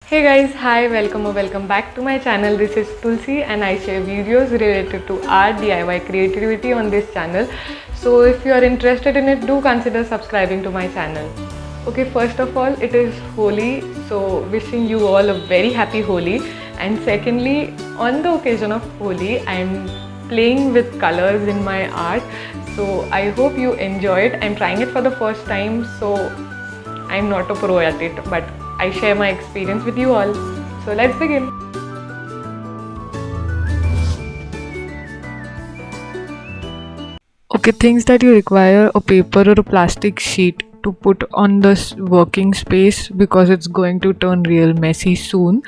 Hey guys, hi, welcome or welcome back to my channel. This is Tulsi and I share videos related to art, DIY, creativity on this channel. So if you are interested in it, do consider subscribing to my channel. Okay, first of all, it is Holi, so wishing you all a very happy Holi. And secondly, on the occasion of Holi, I am playing with colors in my art. So I hope you enjoy it. I'm trying it for the first time, so I'm not a pro at it, but I share my experience with you all. So let's begin. Okay, things that you require: a paper or a plastic sheet to put on the working space because it's going to turn real messy soon.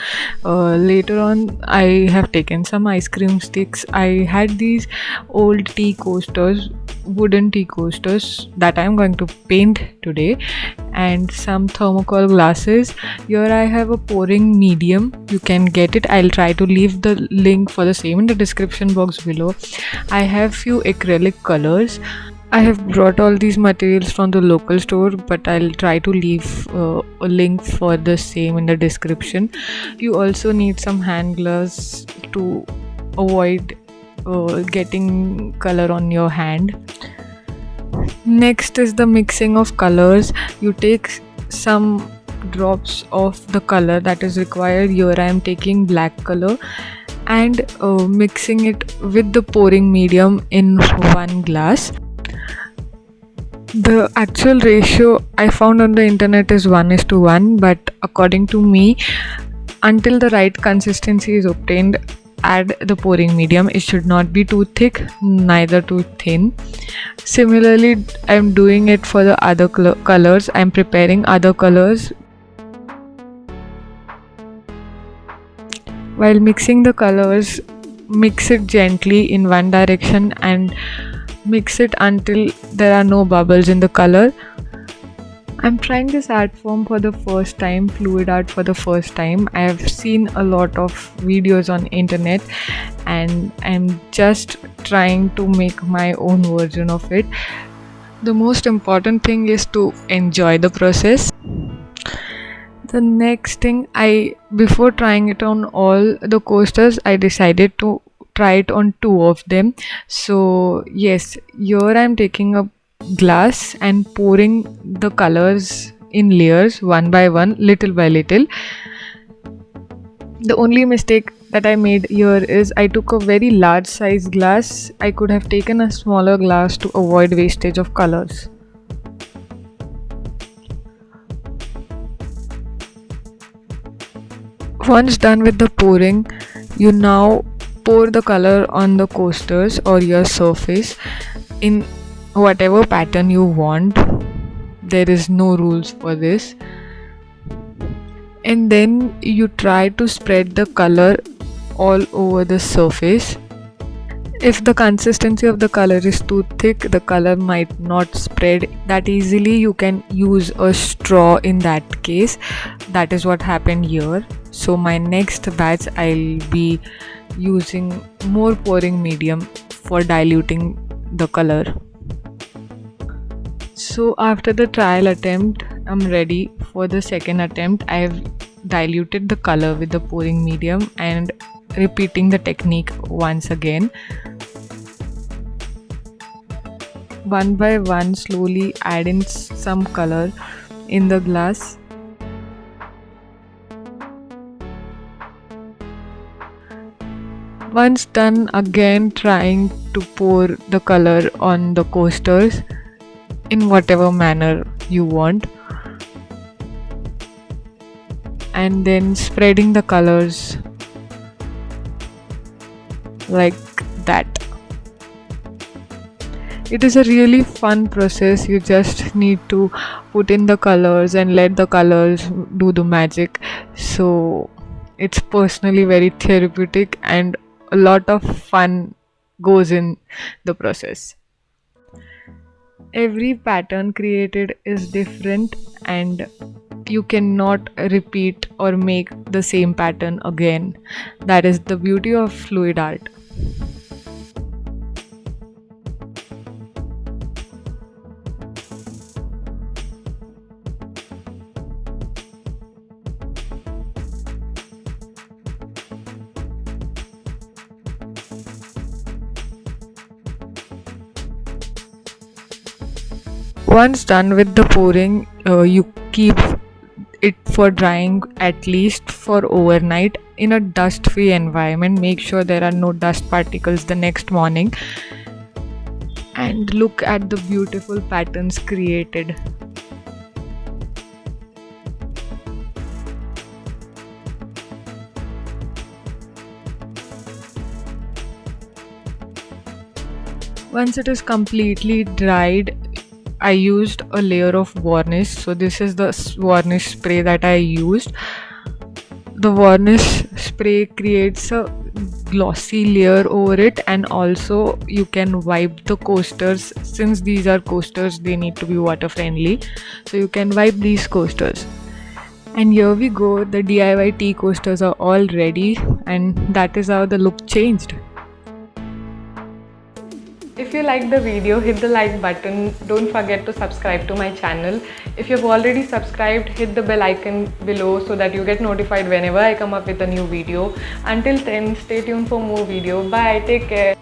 Later on, I have taken some ice cream sticks. I had these old tea coasters, wooden tea coasters that I'm going to paint today, and some thermocol glasses. Here I have a pouring medium. You can get it. I'll try to leave the link for the same in the description box below. I have few acrylic colors. I have brought all these materials from the local store, but I'll try to leave a link for the same in the description. You also need some hand gloves to avoid getting color on your hand. Next is the mixing of colors. You take some drops of the color that is required. Here I am taking black color and mixing it with the pouring medium in one glass. The actual ratio I found on the internet is 1:1, but according to me, until the right consistency is obtained, add the pouring medium. It should not be too thick, neither too thin. Similarly, I'm doing it for the other colors. I'm preparing other colors. While mixing the colors, mix it gently in one direction and mix it until there are no bubbles in the color. I'm trying this art form for the first time, fluid art for the first time. I have seen a lot of videos on internet and I'm just trying to make my own version of it. The most important thing is to enjoy the process. The next thing, before trying it on all the coasters, I decided to try it on two of them. So yes, here I'm taking a glass and pouring the colors in layers one by one, little by little. The only mistake that I made here is I took a very large size glass. I could have taken a smaller glass to avoid wastage of colors. Once done with the pouring, you now pour the color on the coasters or your surface in whatever pattern you want. There is no rules for this. And then you try to spread the color all over the surface. If the consistency of the color is too thick, the color might not spread that easily. You can use a straw in that case. That is what happened here. So my next batch, I'll be using more pouring medium for diluting the color. So after the trial attempt, I'm ready for the second attempt. I've diluted the color with the pouring medium and repeating the technique once again. One by one, slowly add in some color in the glass. Once done, again trying to pour the color on the coasters in whatever manner you want, and then spreading the colors like that. It is a really fun process. You just need to put in the colors and let the colors do the magic. So it's personally very therapeutic and a lot of fun goes in the process. Every pattern created is different and you cannot repeat or make the same pattern again. That is the beauty of fluid art. Once done with the pouring, you keep it for drying at least for overnight in a dust-free environment. Make sure there are no dust particles the next morning, and look at the beautiful patterns created. Once it is completely dried, I used a layer of varnish. So this is the varnish spray that I used. The varnish spray creates a glossy layer over it, and also you can wipe the coasters. Since these are coasters, they need to be water friendly, so you can wipe these coasters. And here we go, the DIY tea coasters are all ready, and that is how the look changed. If you liked the video, hit the like button. Don't forget to subscribe to my channel. If you've already subscribed, hit the bell icon below so that you get notified whenever I come up with a new video. Until then, stay tuned for more video. Bye, take care.